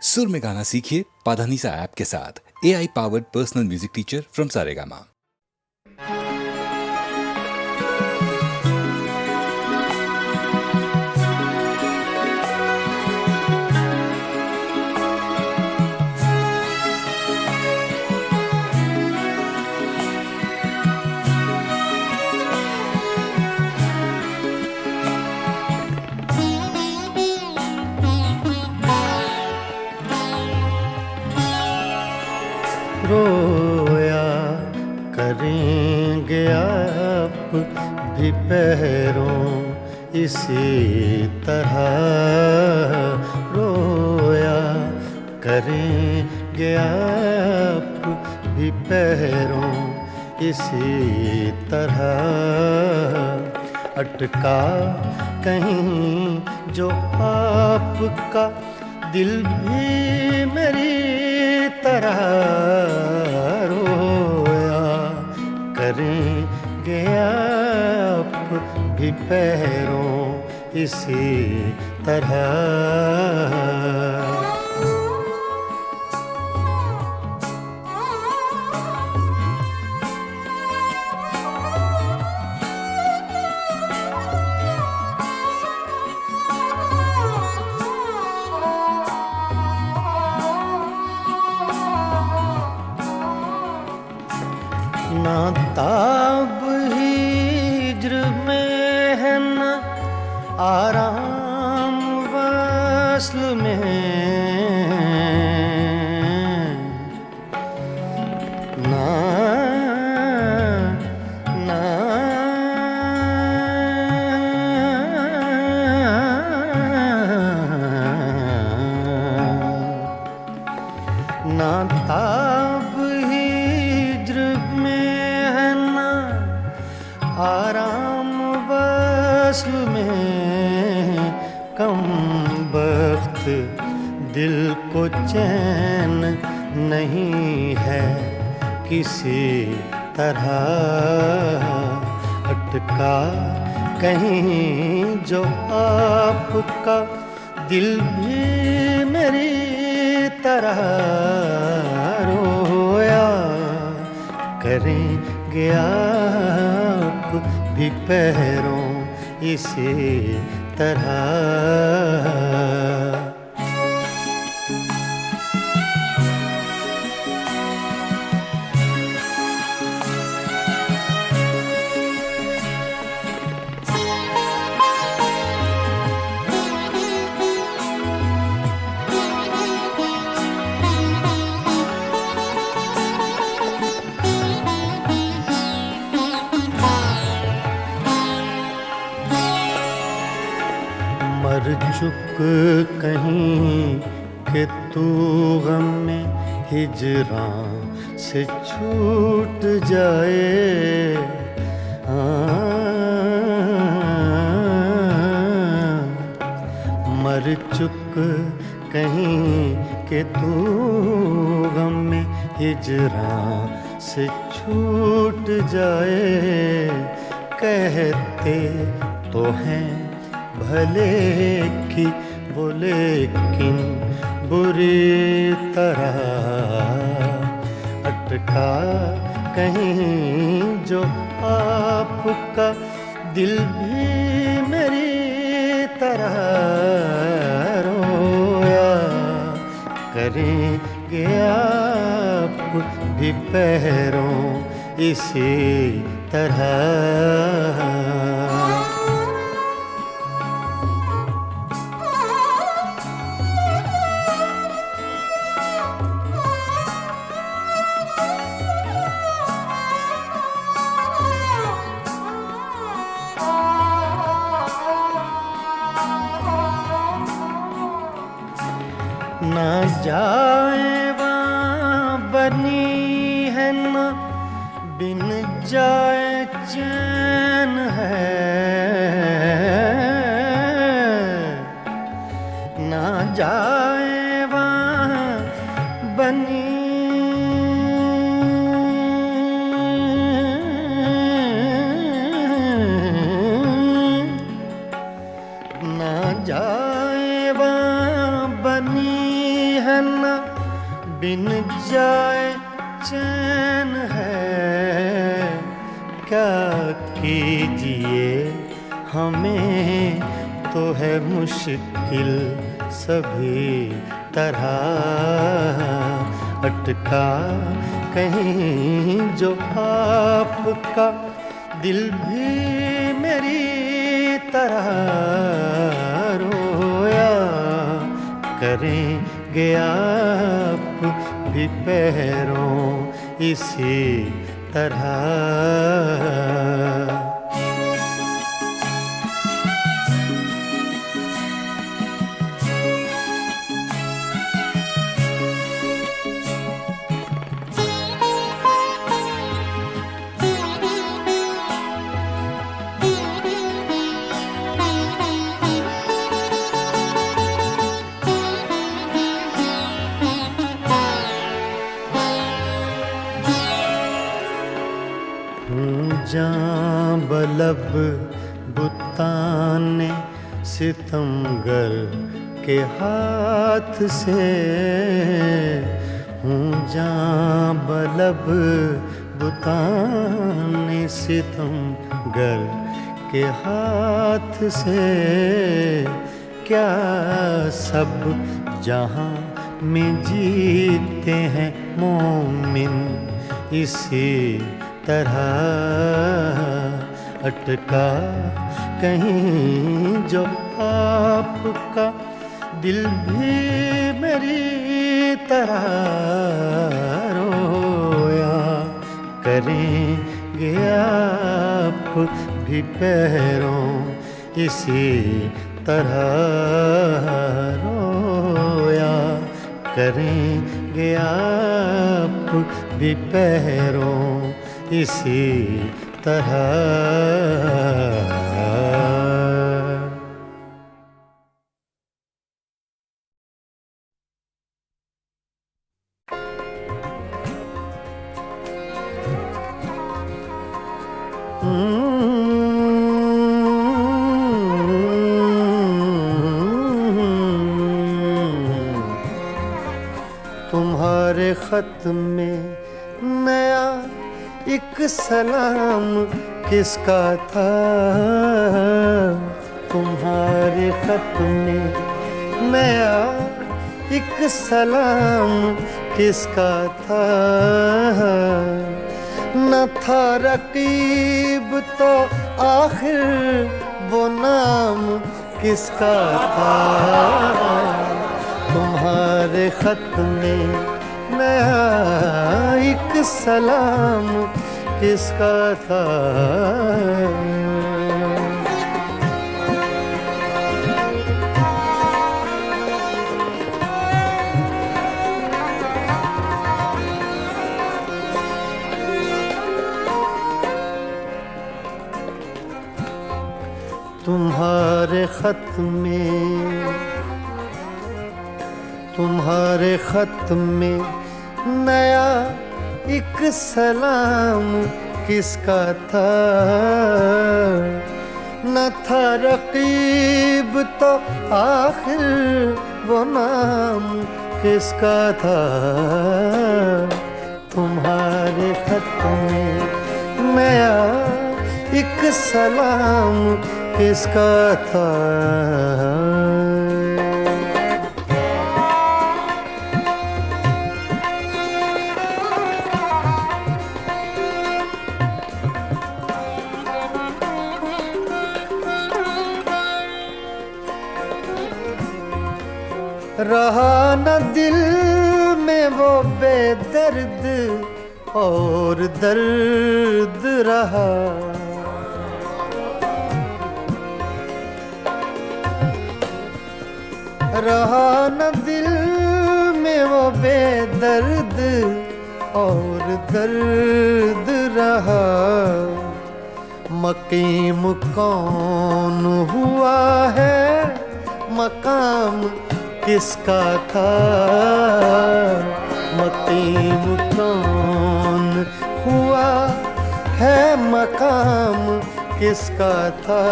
सुर में गाना सीखिए पाधानीसा ऐप के साथ। AI powered personal music teacher from Saregama. रोया करेंगे आप भी पैरों इसी तरह, रोया करेंगे आप भी पैरों इसी तरह, अटका कहीं जो आपका दिल भी मेरी तरह, रोया करेंगे आप भी पैरों इसी तरह। ना ताब हिज्र में है न आराम वस्ल में, ना ना ना ताब आराम वस्ल में, कम बख्त दिल को चैन नहीं है किसी तरह, अटका कहीं जो आपका दिल भी मेरी तरह, रोया करेंगे आप भी पैरों इसी तरह। मर चुक कहीं कि तू गम में हिजरां से छूट जाए, मर चुक कहीं कि तू गम में हिजरां से छूट जाए, कहते तो हैं भले की वो लेकिन बुरी तरह, अटका कहीं जो आपका दिल भी मेरी तरह, रोया करेंगे आप भी पैरों इसी तरह। ना जाए वहाँ बनी है न बिन जाए चैन है, ना जाए वहाँ बनी ना जाए वहाँ बनी है न बिन जाए चैन है, क्या कीजिए हमें तो है मुश्किल सभी तरह, अटका कहीं जो आपका दिल भी मेरी तरह रोया करेंगे आप भी पैरों इसी तरह। जां बलब बुताने सितमगर के हाथ से, हूँ जां बलब बुताने सितमगर के हाथ से, क्या सब जहाँ में जीते हैं मोमिन इसी तरह, अटका कहीं जो आपका दिल भी मेरी तरह रोया करेंगे आप भी पैरों इसी तरह, रोया करेंगे आप भी पैरों इसी तरह। तुम्हारे खत में नया एक सलाम किसका था, तुम्हारे खत में नया एक सलाम किसका था, न था रकीब तो आखिर वो नाम किसका था, तुम्हारे खत में नया एक सलाम किसका था। तुम्हारे खत में नया एक सलाम किसका था, न था रकीब तो आखिर वो नाम किसका था, तुम्हारे खत में नया एक सलाम किसका था। रहा न दिल में वो बेदर्द और दर्द रहा, रहा न दिल में वो बेदर्द और दर्द रहा, मकीम कौन हुआ है मकाम किसका था, मकीम कौन हुआ है मकाम किसका था,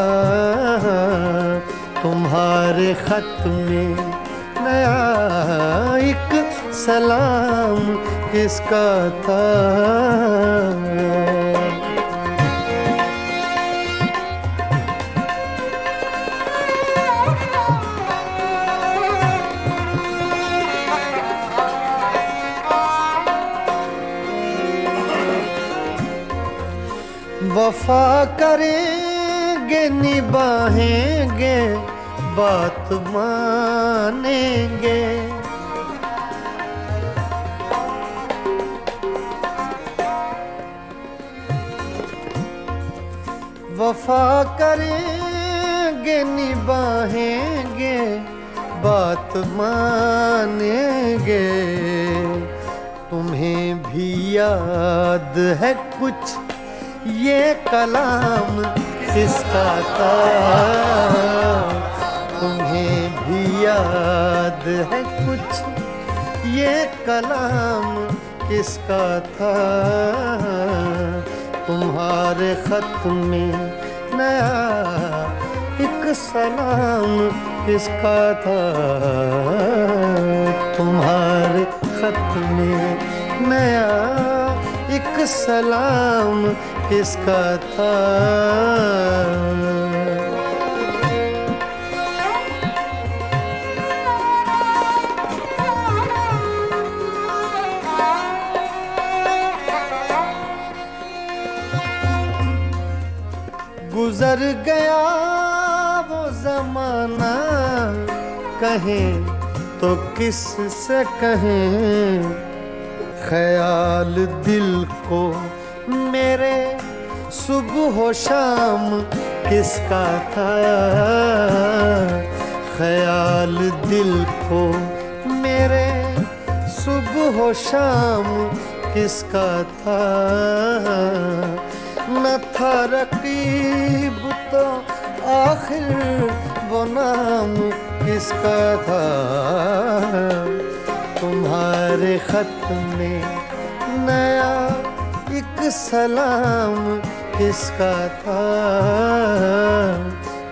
तुम्हारे खत में नया एक सलाम किसका था। वफा करेंगे निभाएंगे बात मानेंगे, वफा करेंगे निभाएंगे बात मानेंगे। तुम्हें भी याद है कुछ ये कलाम किसका था। तुम्हें भी याद है कुछ ये कलाम किसका था। तुम्हारे खत में नया एक सलाम किसका था। तुम्हारे खत में नया एक सलाम किसका था। गुजर गया वो जमाना, कहें तो किस से कहें। ख्याल दिल को मेरे सुबह शाम किसका था। ख्याल दिल को मेरे सुबह शाम किसका था। न था रकीब तो आखिर वो नाम किसका था। तुम्हारे खत में नया एक सलाम किसका था।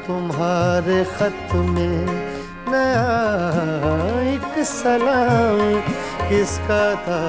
तुम्हारे खत में नया एक सलाम किसका था।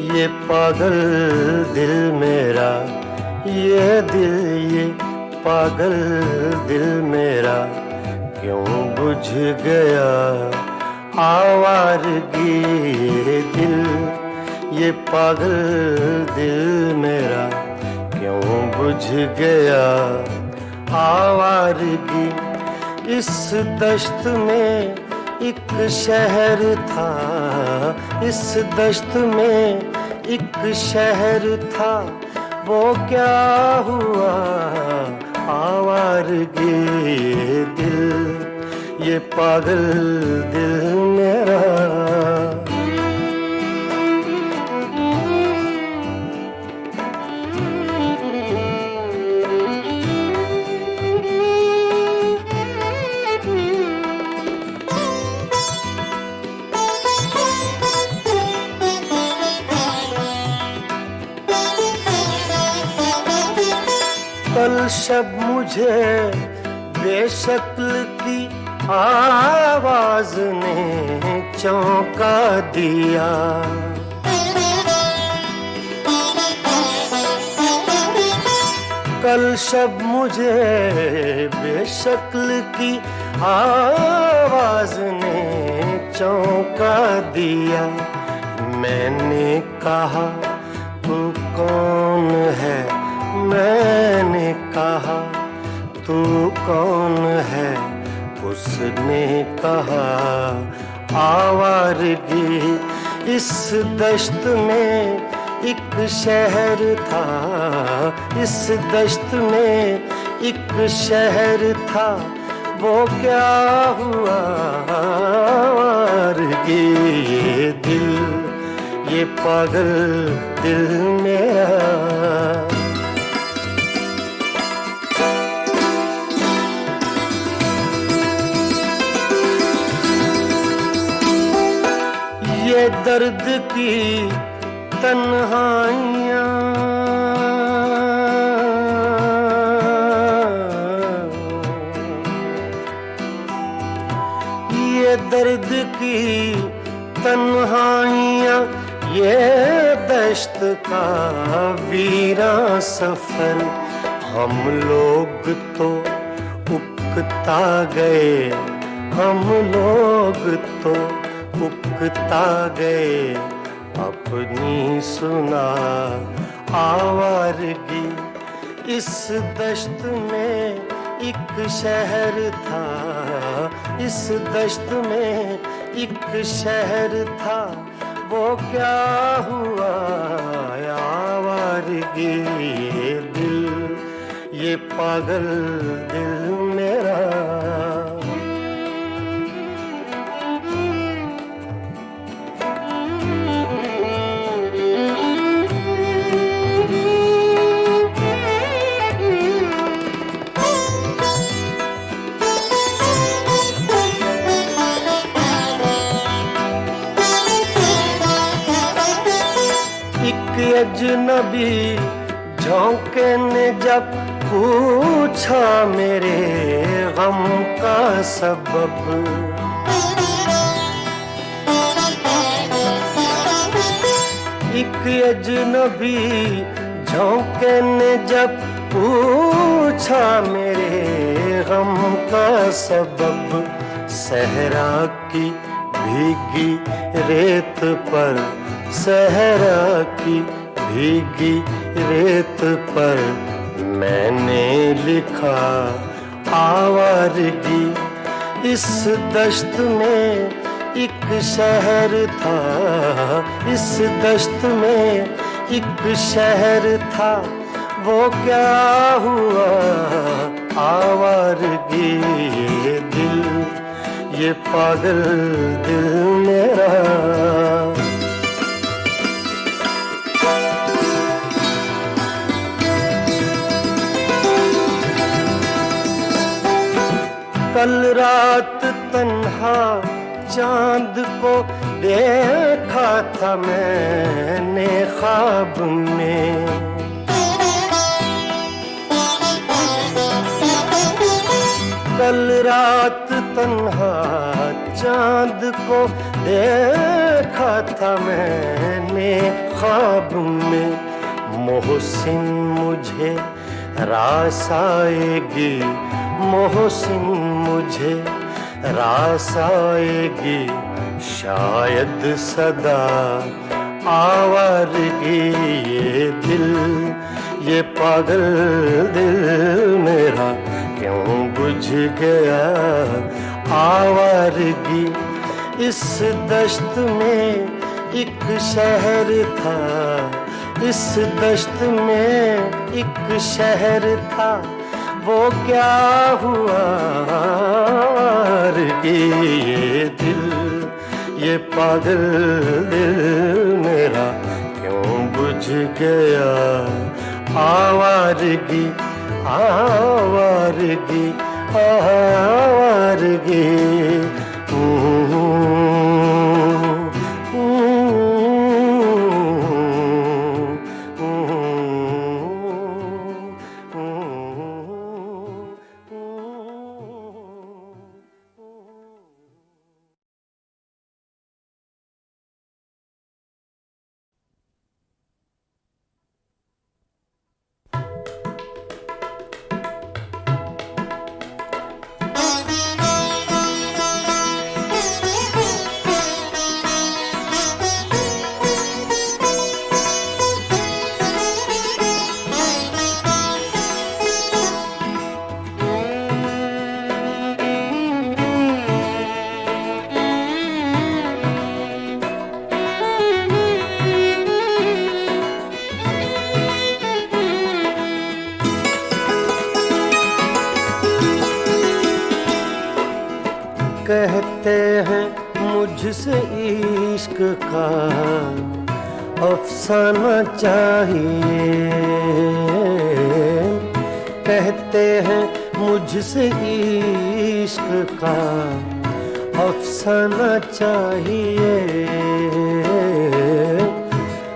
ये पागल दिल मेरा, ये दिल ये पागल दिल मेरा क्यों बुझ गया आवारगी। ये दिल ये पागल दिल मेरा क्यों बुझ गया आवारगी। इस दश्त में एक शहर था, इस दश्त में एक शहर था, वो क्या हुआ आवारगी। ये दिल ये पागल दिल मेरा। कल शब मुझे बेशक्ल की आवाज ने चौंका दिया। कल शब मुझे बेशक्ल की आवाज ने चौंका दिया। मैंने कहा तू कौन है, मैंने कहा तू कौन है, उसने कहा आवारगी। इस दश्त में एक शहर था, इस दश्त में एक शहर था, वो क्या हुआ आवारगी। ये दिल, ये पागल दिल मेरा, ये दर्द की तन्हाइयाँ, ये दर्द की तन्हाइयाँ, ये दश्त का वीरा सफर। हम लोग तो उकता गए, हम लोग तो उकता गए, अपनी सुना आवारगी। इस दश्त में एक शहर था, इस दश्त में एक शहर था, वो क्या हुआ आवारगी। ये दिल, ये पागल दिल मेरा, अजनबी झोंके ने जब पूछा मेरे गम का सबब। एक अजनबी झोंके ने जब पूछा मेरे गम का सबब। सहरा की भीगी रेत पर, सहरा की भीगी रेत पर मैंने लिखा आवारगी। इस दश्त में एक शहर था, इस दश्त में एक शहर था, वो क्या हुआ आवारगी। ये दिल, ये पागल दिल मेरा, कल रात तन्हा चांद को देखा था मैंने ख्वाब में। कल रात तन्हा चांद को देखा था मैंने ख्वाब में। मोहसिन मुझे रास आएगी, मोहसिन मुझे रास आएगी, शायद सदा आवारगी। ये दिल, ये पागल दिल मेरा क्यों बुझ गया आवारगी। इस दश्त में एक शहर था, इस दश्त में एक शहर था, वो क्या हुआ आवारगी। ये दिल, ये पागल दिल मेरा क्यों बुझ गया आवारगी, आवारगी, आवारगी। मुझसे इश्क का अफसाना चाहिए। कहते हैं मुझसे इश्क का अफसाना चाहिए।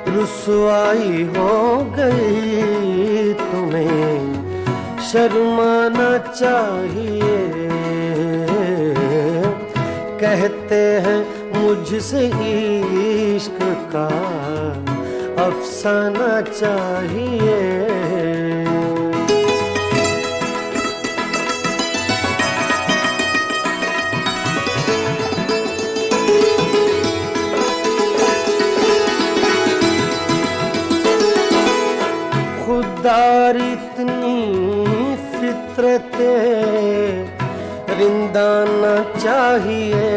रुसवाई हो गई तुम्हें शर्माना चाहिए। कहते हैं मुझसे इश्क का अफसाना चाहिए। खुदार इतनी फितरते रिंदाना चाहिए।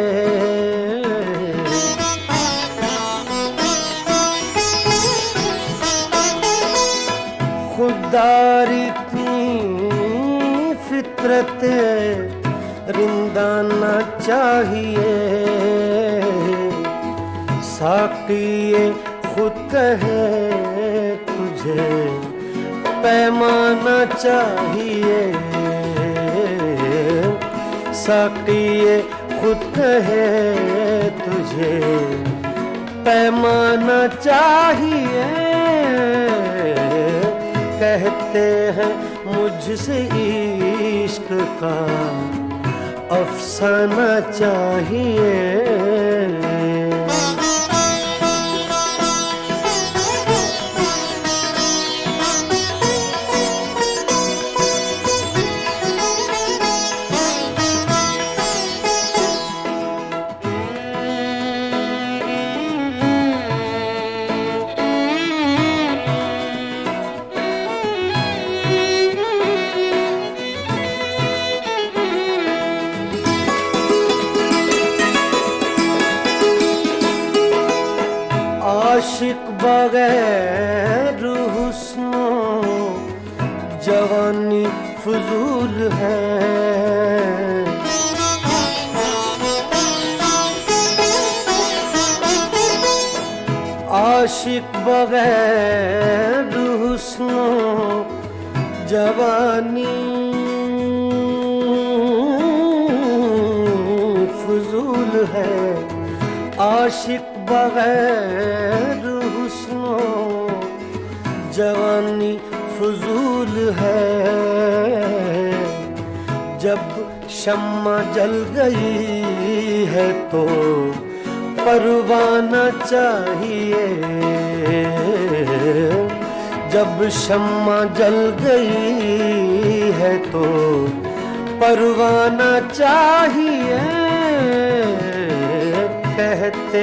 खुदार इतनी फितरते रिंदाना चाहिए। साक़ी खुद कहे तुझे पैमाना चाहिए। साक़ी खुद कहे तुझे पैमाना चाहिए। कहते हैं मुझसे इश्क का अफसाना चाहिए। आशिक बगैर हुस्नो जवानी फजूल है। आशिक बगैर हुस्नो जवानी फजूल है। आशिक बगैर हुस्नो जवानी फजूल है। जब शम्मा जल गई है तो परवाना चाहिए। जब शम्मा जल गई है तो परवाना चाहिए। कहते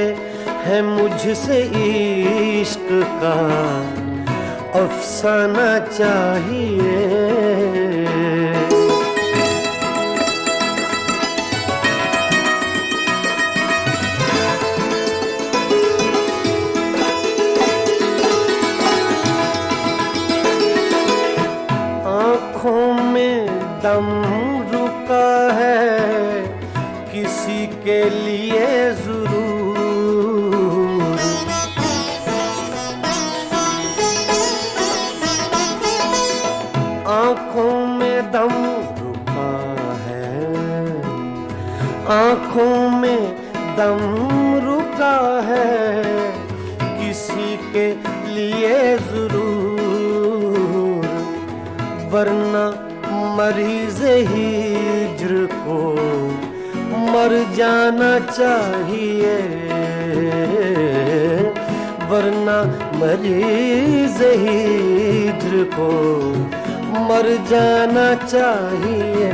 हैं मुझसे इश्क का अफसाना चाहिए। आँखों में दम रुका है किसी के लिए जरूर। आँखों में दम रुका है, आँखों में दम रुका है किसी के लिए जरूर। वरना मरीज़ हिज्र को मर जाना चाहिए। वरना मरीज़ हिज्र को मर जाना चाहिए।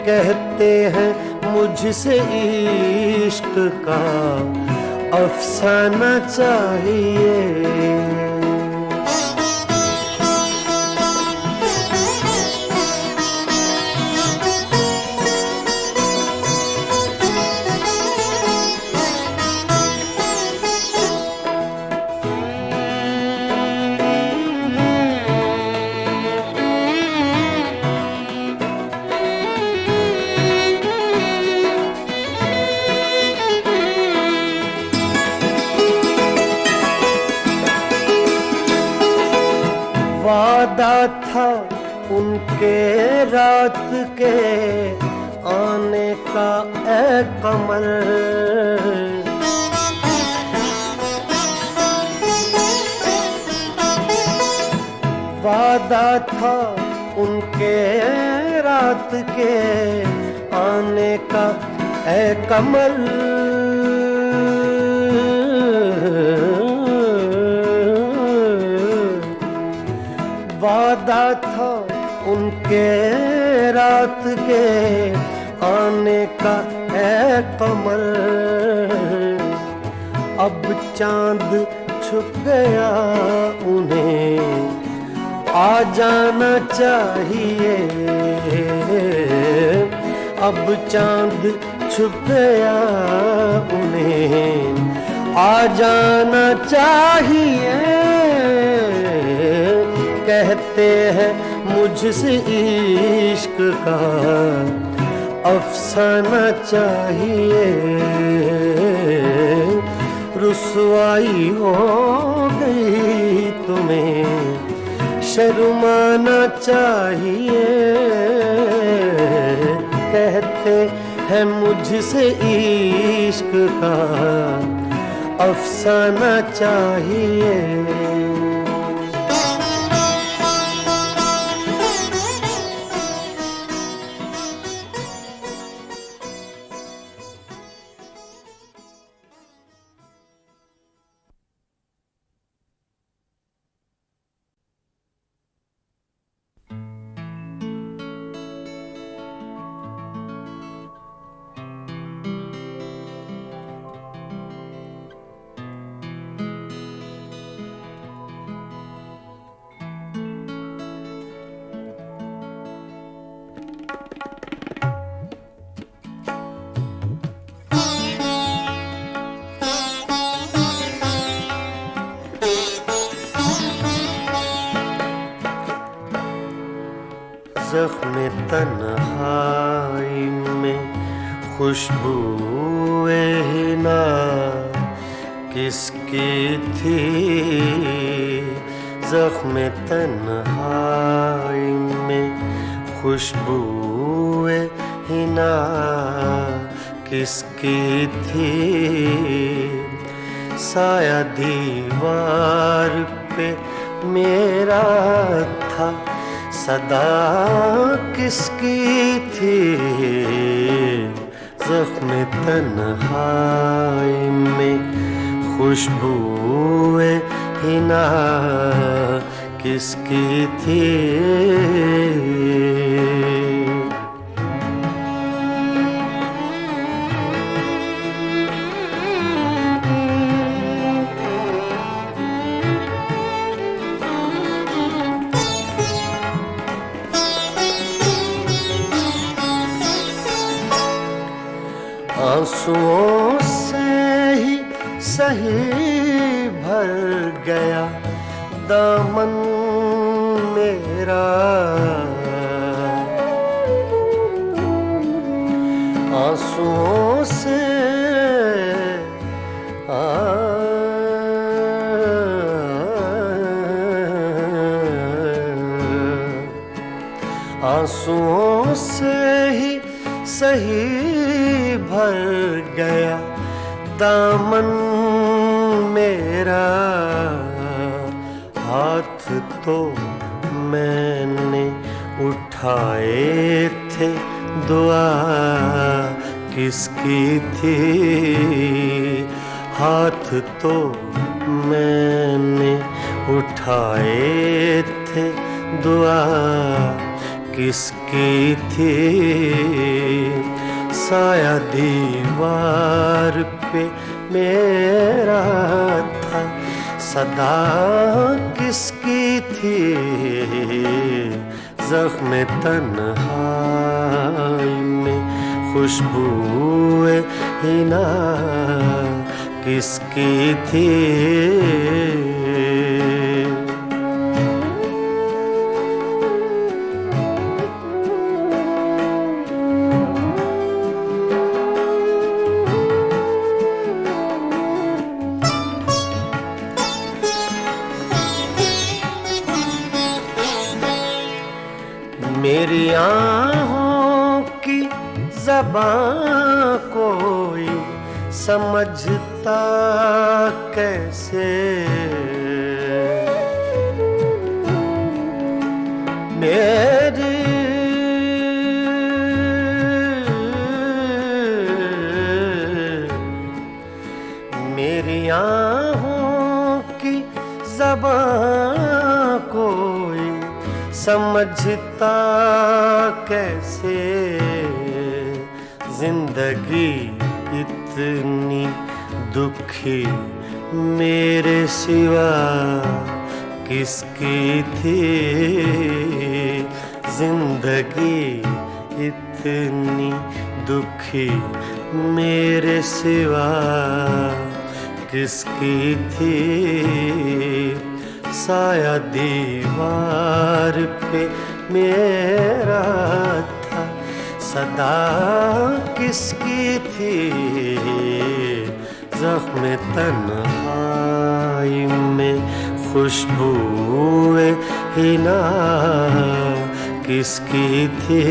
कहते हैं मुझसे इश्क का अफसाना चाहिए। वादा था उनके रात के आने का ए कमर, वादा था उनके रात के आने का ए कमर। वादा था उनके रात के आने का ए कमर, अब चांद छुप गया उन्हें आ जाना चाहिए। अब चांद छुप गया उन्हें आ जाना चाहिए। कहते हैं मुझसे इश्क का अफसाना चाहिए। रुसवाई हो गई तुम्हें शर्माना चाहिए। कहते हैं मुझसे इश्क का अफसाना चाहिए। ज़ख्म तन्हाई में खुशबूए हिना किसकी थी। ज़ख्म तन्हाई में खुशबूए हिना किसकी थी। साया दीवार पे मेरा था सदा किसकी थी। ज़ख्म तन्हाई में खुशबूए हिना किसकी थी। आंसुओं से ही सही भर गया दामन मेरा। आंसुओं से आंसुओं से ही सही भर गया दामन मेरा। हाथ तो मैंने उठाए थे दुआ किसकी थी। हाथ तो मैंने उठाए थे दुआ किसकी थी। साया दीवार पे मेरा था सदा किसकी थी। ज़ख्म तन्हाई में खुशबूए हिना किसकी थी। आहों की ज़बां कोई समझता कैसे, मेरी आहों की ज़बां कोई समझता कैसे, जिंदगी इतनी दुखी मेरे सिवा किसकी थी, जिंदगी इतनी दुखी मेरे सिवा किसकी थी, साया दीवार पे मेरा था सदा किसकी थी, ज़ख्म तन्हाई में खुशबूए हिना किसकी थी।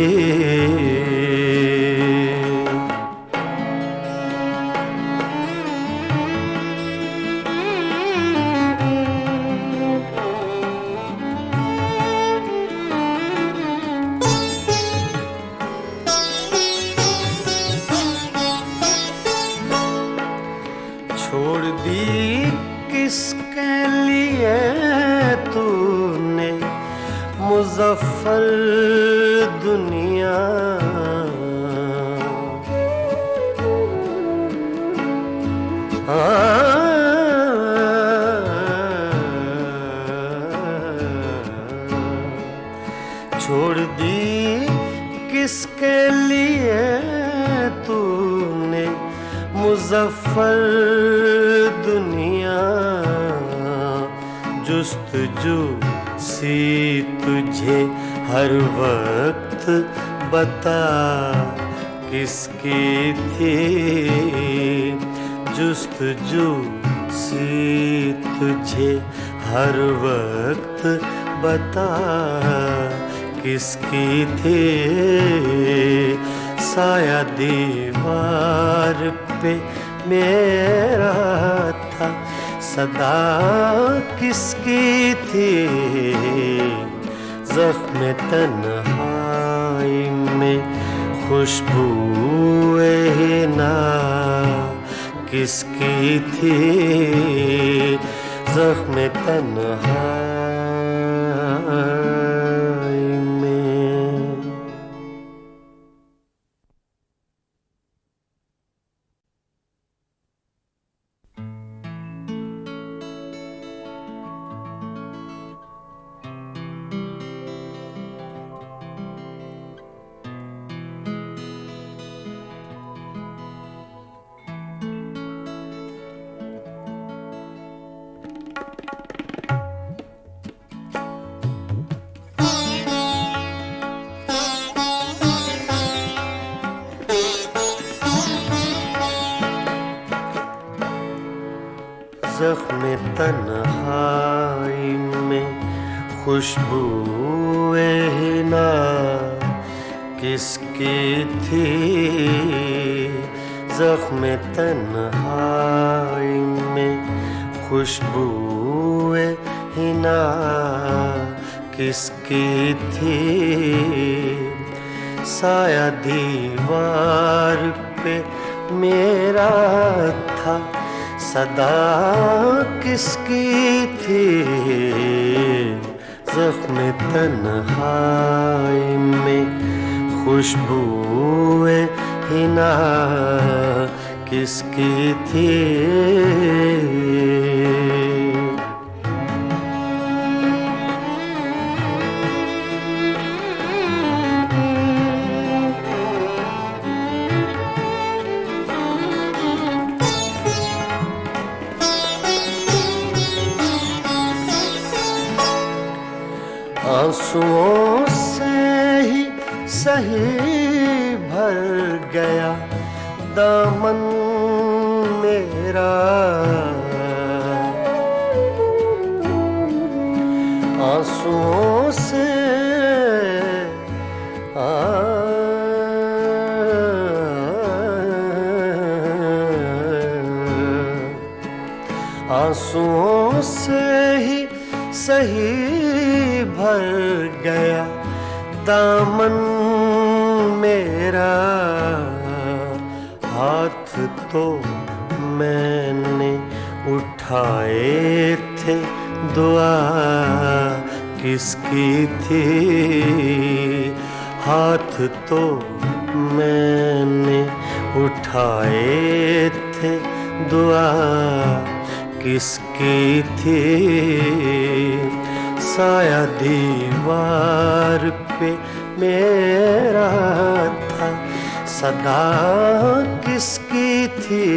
छोड़ दी किसके लिए तूने मुज़फ़्फ़र दुनिया, छोड़ दी किसके लिए तूने मुज़फ़्फ़र दुनिया, जुस्तजू सी तुझे हर वक्त बता किसकी थी, जुस्तजू सी तुझे हर वक्त बता किसकी थी, साया दीवार पे मेरा था सदा किसकी थी, ज़ख्म तन्हाई में खुशबूए हिना किसकी थी, ज़ख्म तन्हाई में। ज़ख्म तन्हाई में खुशबूए हिना किसकी थी, ज़ख्म तन्हाई में खुशबूए हिना किसकी थी, साया दीवार पे मेरा था सदा किसकी थी, ज़ख्म तन्हाई में खुशबूए हिना किसकी थी। आंसुओं से ही सही भर गया दामन मेरा, आंसुओं से आंसुओं से ही सही भर गया दामन मेरा। हाथ तो मैंने उठाए थे, दुआ किसकी थी? हाथ तो मैंने उठाए थे, दुआ किसकी थी? साया दीवार पे मेरा था, सदा किसकी थी?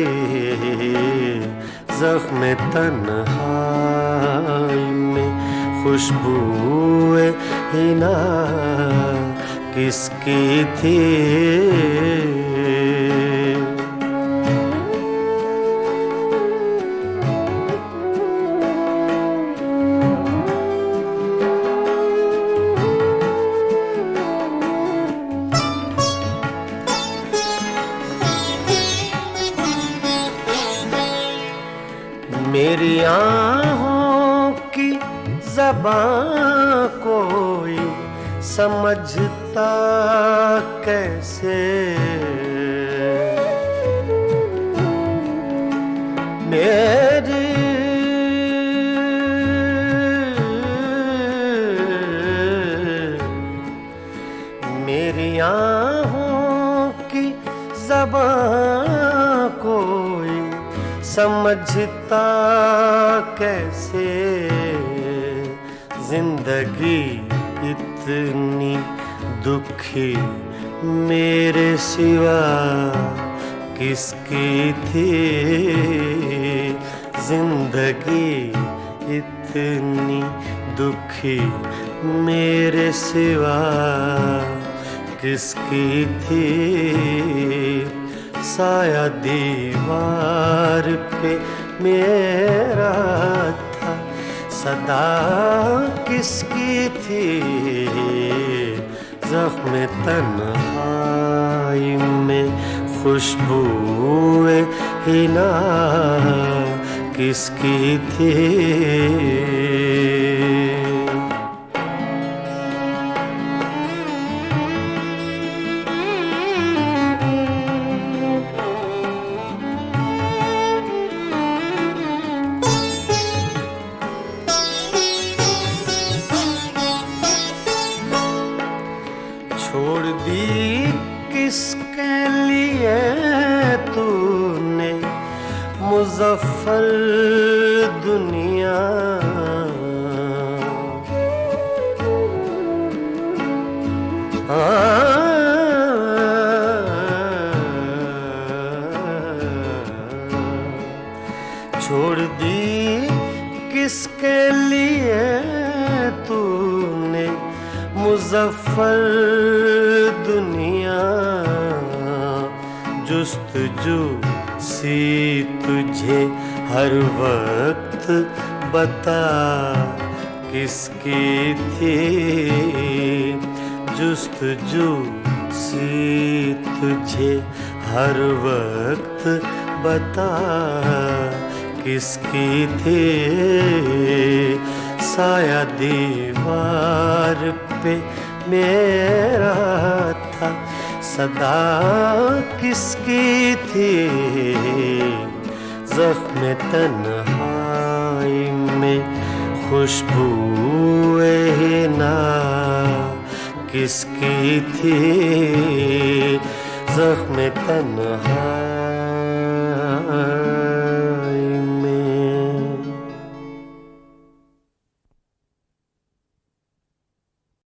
ज़ख्म तन्हाई में खुशबूए हिना किसकी थी? मेरी आँखों की ज़बां कोई समझता कैसे? मेरी आँखों की ज़बां कोई समझता कैसे? जिंदगी इतनी दुखी मेरे सिवा किसकी थी? जिंदगी इतनी दुखी मेरे सिवा किसकी थी? साया दीवार पे मेरा था, सदा किसकी थी? ज़ख्म तन्हाई में खुशबूए हिना किसकी थी? छोड़ दी किसके लिए तूने मुज़फ़्फ़र दुनिया? छोड़ दी किसके लिए तूने मुज़फ़्फ़र दुनिया? जुस्तजू सी तुझे हर वक्त बता किसकी थी? जुस्तजू सी तुझे हर वक्त बता किसकी थी? साया दीवार पे मेरा था, सदा किसकी थी? ज़ख्म तन्हाई में खुशबूए हिना किसकी थी? ज़ख्म तन्हाई